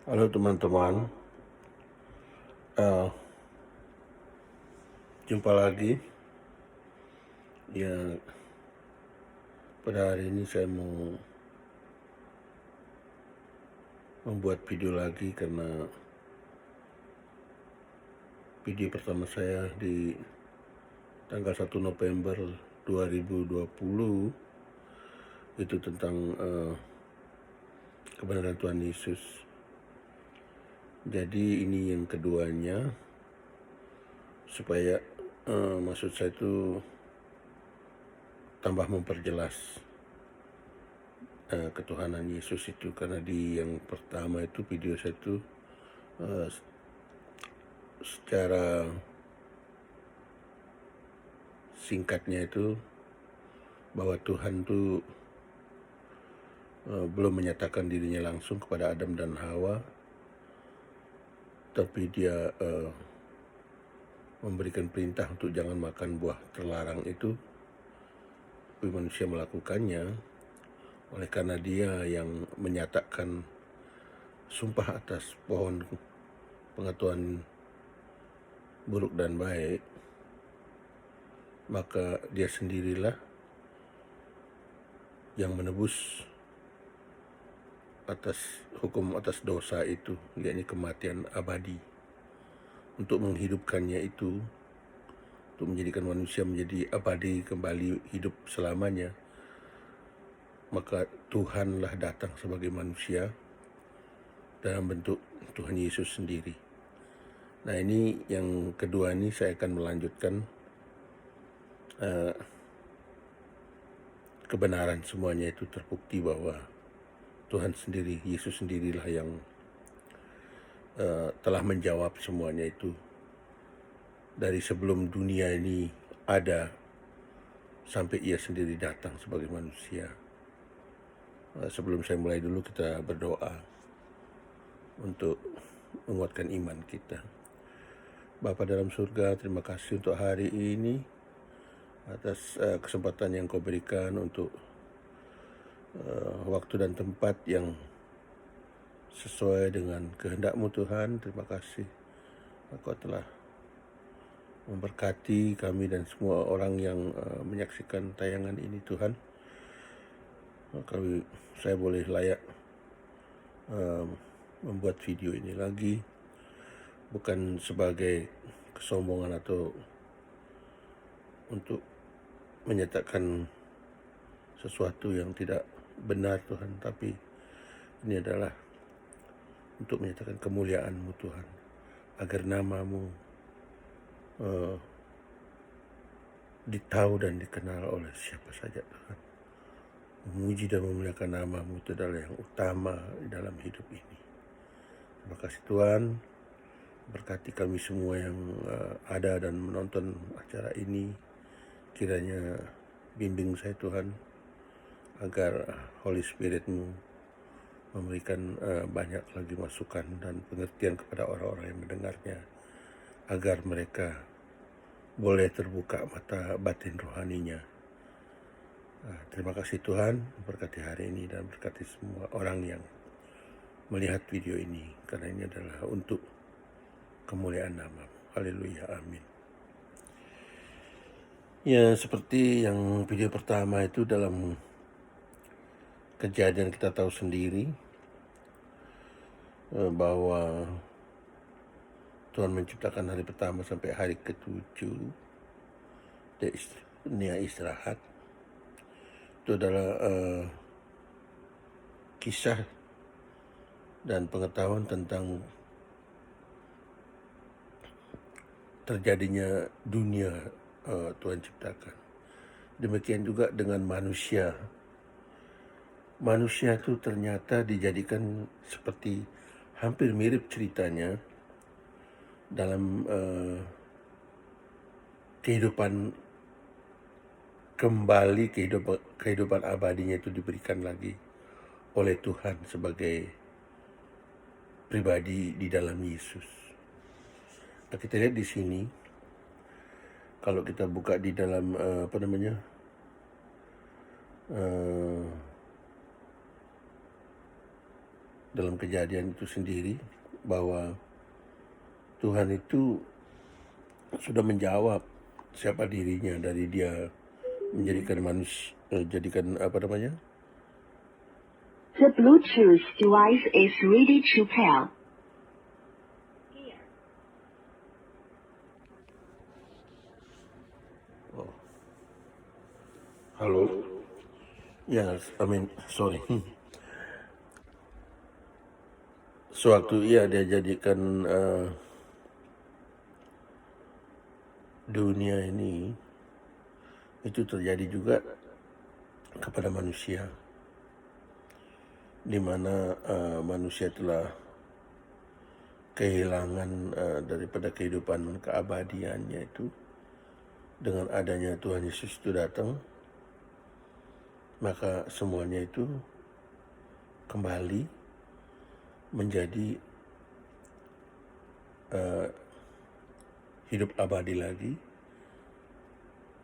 Halo teman-teman, Eh, jumpa lagi. Ya, pada hari ini saya mau membuat video lagi karena video pertama saya di tanggal 1 November 2020 itu tentang kebenaran Tuhan Yesus. Jadi ini yang keduanya, supaya maksud saya itu tambah memperjelas ketuhanan Yesus itu, karena di yang pertama itu video saya itu secara singkatnya itu bahwa Tuhan itu belum menyatakan dirinya langsung kepada Adam dan Hawa, tapi dia memberikan perintah untuk jangan makan buah terlarang itu, tapi manusia melakukannya. Oleh karena dia yang menyatakan sumpah atas pohon pengetahuan buruk dan baik, maka dia sendirilah yang menebus atas hukum atas dosa itu, yakni kematian abadi, untuk menghidupkannya itu, untuk menjadikan manusia menjadi abadi, kembali hidup selamanya. Maka Tuhanlah datang sebagai manusia dalam bentuk Tuhan Yesus sendiri. Nah, ini yang kedua, ini saya akan melanjutkan kebenaran semuanya itu terbukti bahwa Tuhan sendiri, Yesus sendirilah yang telah menjawab semuanya itu dari sebelum dunia ini ada sampai ia sendiri datang sebagai manusia. Sebelum saya mulai dulu, kita berdoa untuk menguatkan iman kita. Bapa dalam surga, terima kasih untuk hari ini, atas kesempatan yang Kau berikan untuk waktu dan tempat yang sesuai dengan kehendak-Mu Tuhan. Terima kasih Kau telah memberkati kami dan semua orang yang menyaksikan tayangan ini Tuhan. Saya boleh layak membuat video ini lagi, bukan sebagai kesombongan atau untuk menyatakan sesuatu yang tidak benar Tuhan, tapi ini adalah untuk menyatakan kemuliaan-Mu Tuhan, agar nama-Mu ditahu dan dikenal oleh siapa saja Tuhan. Memuji dan memuliakan nama-Mu itu adalah yang utama di dalam hidup ini. Terima kasih Tuhan, berkati kami semua yang ada dan menonton acara ini. Kiranya bimbing saya Tuhan, agar Holy Spirit-Mu memberikan banyak lagi masukan dan pengertian kepada orang-orang yang mendengarnya, agar mereka boleh terbuka mata batin rohaninya. Terima kasih Tuhan, berkati hari ini dan berkati semua orang yang melihat video ini, karena ini adalah untuk kemuliaan nama-Mu. Haleluya, amin. Ya, seperti yang video pertama itu, dalam Kejadian kita tahu sendiri bahwa Tuhan menciptakan hari pertama sampai hari ke-7, dunia istirahat. Itu adalah kisah dan pengetahuan tentang terjadinya dunia Tuhan ciptakan. Demikian juga dengan manusia. Manusia itu ternyata dijadikan seperti hampir mirip ceritanya dalam kehidupan kembali, kehidupan abadinya itu diberikan lagi oleh Tuhan sebagai pribadi di dalam Yesus. Nah, kita lihat di sini, kalau kita buka di dalam dalam kejadian itu sendiri bahwa Tuhan itu sudah menjawab siapa dirinya dari dia menjadikan manusia, jadikan apa namanya? The Bluetooth device is ready to pair. Oh, halo. Yes, I mean sorry. Sewaktu dia jadikan dunia ini, itu terjadi juga kepada manusia, di mana manusia telah kehilangan daripada kehidupan keabadiannya itu. Dengan adanya Tuhan Yesus itu datang, maka semuanya itu kembali menjadi hidup abadi lagi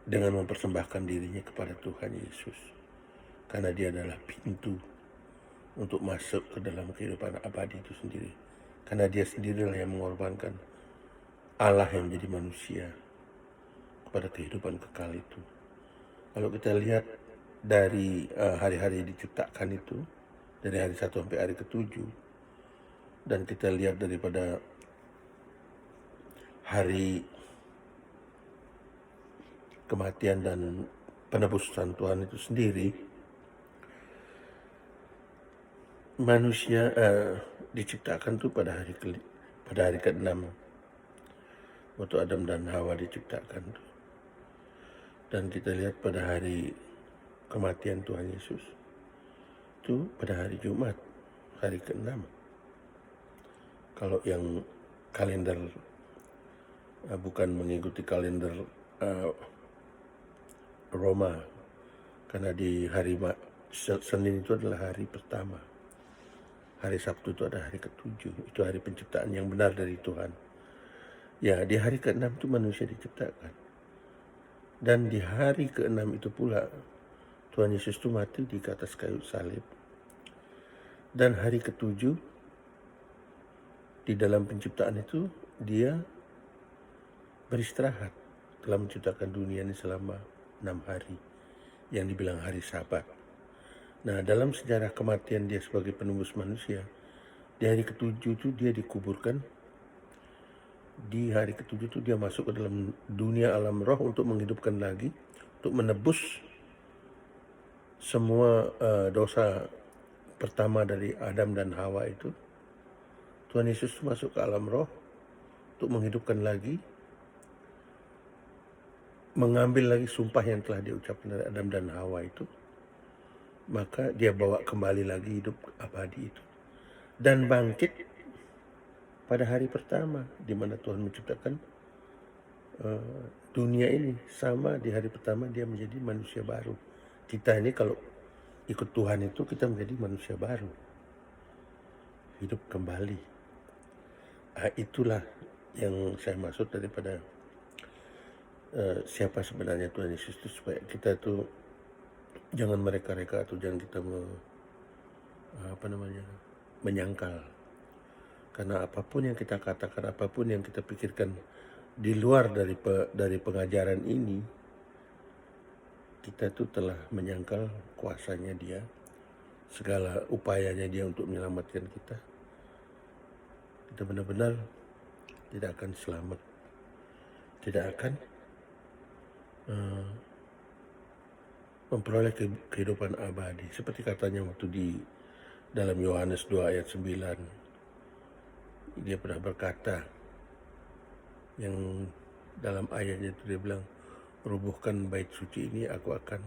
dengan mempersembahkan dirinya kepada Tuhan Yesus, karena dia adalah pintu untuk masuk ke dalam kehidupan abadi itu sendiri, karena dia sendirilah yang mengorbankan Allah yang menjadi manusia kepada kehidupan kekal itu. Kalau kita lihat dari hari-hari diciptakan itu, dari hari 1 sampai hari ke-7, dan kita lihat daripada hari kematian dan penebusan Tuhan itu sendiri, manusia diciptakan tuh pada hari ke-6, waktu Adam dan Hawa diciptakan tuh. Dan kita lihat pada hari kematian Tuhan Yesus itu pada hari Jumat, hari ke-6. Kalau yang kalender bukan mengikuti kalender Roma, karena di hari Senin itu adalah hari pertama, hari Sabtu itu ada hari ke-7, itu hari penciptaan yang benar dari Tuhan. Ya, di hari ke-6 itu manusia diciptakan. Dan di hari ke-6 itu pula Tuhan Yesus itu mati di atas kayu salib. Dan hari ke-7 di dalam penciptaan itu dia beristirahat, telah menciptakan dunia ini selama 6 hari yang dibilang hari Sabat. Nah, dalam sejarah kematian dia sebagai penembus manusia, di hari ke-7 itu dia dikuburkan. Di hari ke-7 itu dia masuk ke dalam dunia alam roh untuk menghidupkan lagi, untuk menebus semua dosa pertama dari Adam dan Hawa itu. Tuhan Yesus masuk ke alam roh untuk menghidupkan lagi, mengambil lagi sumpah yang telah diucapkan dari Adam dan Hawa itu. Maka dia bawa kembali lagi hidup abadi itu, dan bangkit pada hari pertama, di mana Tuhan menciptakan dunia ini. Sama di hari pertama dia menjadi manusia baru. Kita ini kalau ikut Tuhan itu kita menjadi manusia baru, hidup kembali. Itulah yang saya maksud daripada siapa sebenarnya Tuhan Yesus itu, supaya kita tuh jangan mereka-reka atau jangan kita menyangkal. Karena apapun yang kita katakan, apapun yang kita pikirkan di luar dari pengajaran ini, kita tuh telah menyangkal kuasanya dia, segala upayanya dia untuk menyelamatkan kita. Kita benar-benar tidak akan selamat, tidak akan memperoleh kehidupan abadi. Seperti katanya waktu di dalam Yohanes 2 ayat 9, dia pernah berkata, yang dalam ayatnya itu dia bilang, rubuhkan bait suci ini, aku akan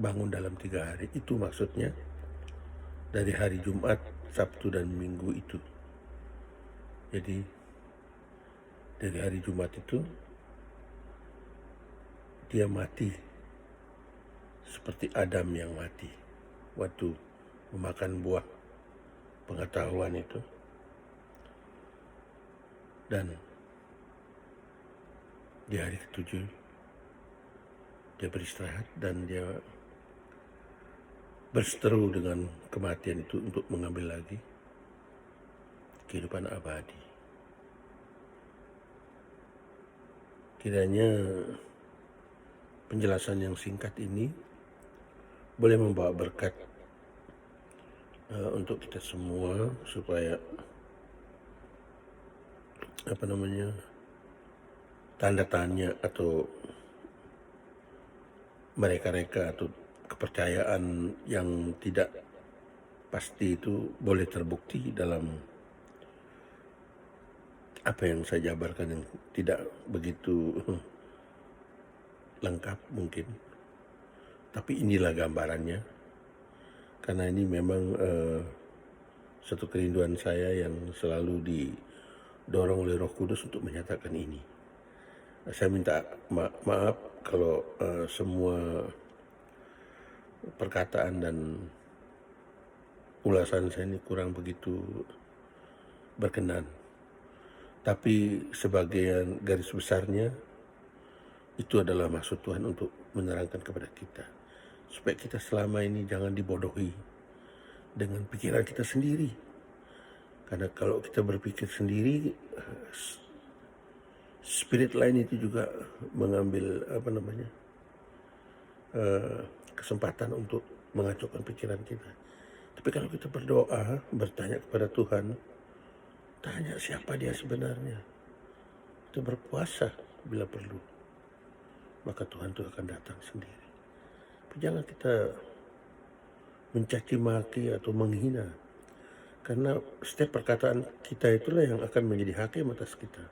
bangun dalam 3 hari. Itu maksudnya dari hari Jumat, Sabtu dan Minggu itu. Jadi dari hari Jumat itu dia mati seperti Adam yang mati waktu memakan buah pengetahuan itu. Dan di hari ke-7 dia beristirahat dan dia berseteru dengan kematian itu untuk mengambil lagi kehidupan abadi. Kiranya penjelasan yang singkat ini boleh membawa berkat untuk kita semua, supaya tanda tanya atau mereka-reka atau kepercayaan yang tidak pasti itu boleh terbukti dalam apa yang saya jabarkan yang tidak begitu lengkap mungkin. Tapi inilah gambarannya, karena ini memang satu kerinduan saya yang selalu didorong oleh Roh Kudus untuk menyatakan ini. Saya minta maaf kalau semua perkataan dan ulasan saya ini kurang begitu berkenan. Tapi sebagian garis besarnya itu adalah maksud Tuhan untuk menerangkan kepada kita, supaya kita selama ini jangan dibodohi dengan pikiran kita sendiri. Karena kalau kita berpikir sendiri, spirit lain itu juga mengambil kesempatan untuk mengacaukan pikiran kita. Tapi kalau kita berdoa, bertanya kepada Tuhan, tanya siapa dia sebenarnya, kita berpuasa bila perlu, maka Tuhan itu akan datang sendiri. Tapi jangan kita mencaci maki atau menghina, karena setiap perkataan kita itulah yang akan menjadi hakim atas kita.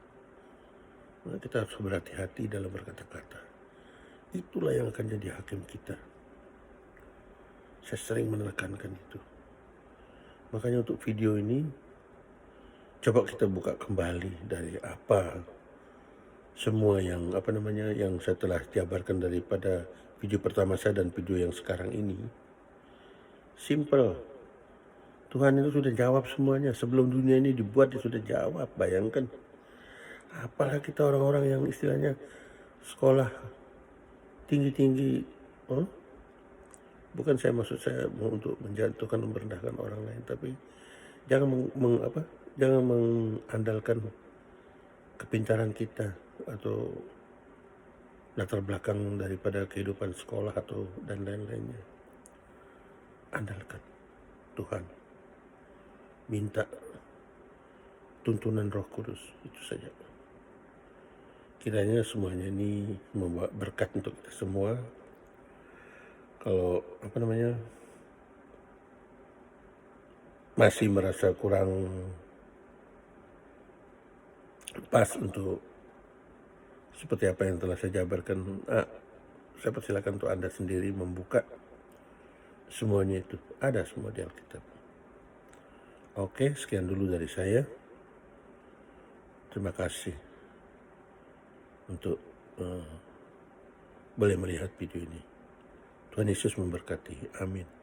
Maka kita harus berhati-hati dalam berkata-kata. Itulah yang akan jadi hakim kita. Saya sering menekankan itu. Makanya untuk video ini, coba kita buka kembali dari apa semua yang yang saya telah jabarkan daripada video pertama saya dan video yang sekarang ini. Simple. Tuhan itu sudah jawab semuanya. Sebelum dunia ini dibuat, dia sudah jawab. Bayangkan. Apalagi kita orang-orang yang istilahnya sekolah tinggi-tinggi. Bukan maksud saya untuk menjatuhkan, merendahkan orang lain, tapi jangan jangan mengandalkan kepintaran kita atau latar belakang daripada kehidupan sekolah atau dan lain-lainnya. Andalkan Tuhan, minta tuntunan Roh Kudus, itu saja. Kiranya semuanya ini membawa berkat untuk kita semua. Kalau masih merasa kurang pas untuk seperti apa yang telah saya jabarkan, saya persilakan untuk Anda sendiri membuka semuanya itu. Ada semua di Alkitab. Oke, sekian dulu dari saya. Terima kasih untuk boleh melihat video ini. Tuhan Yesus memberkati. Amin.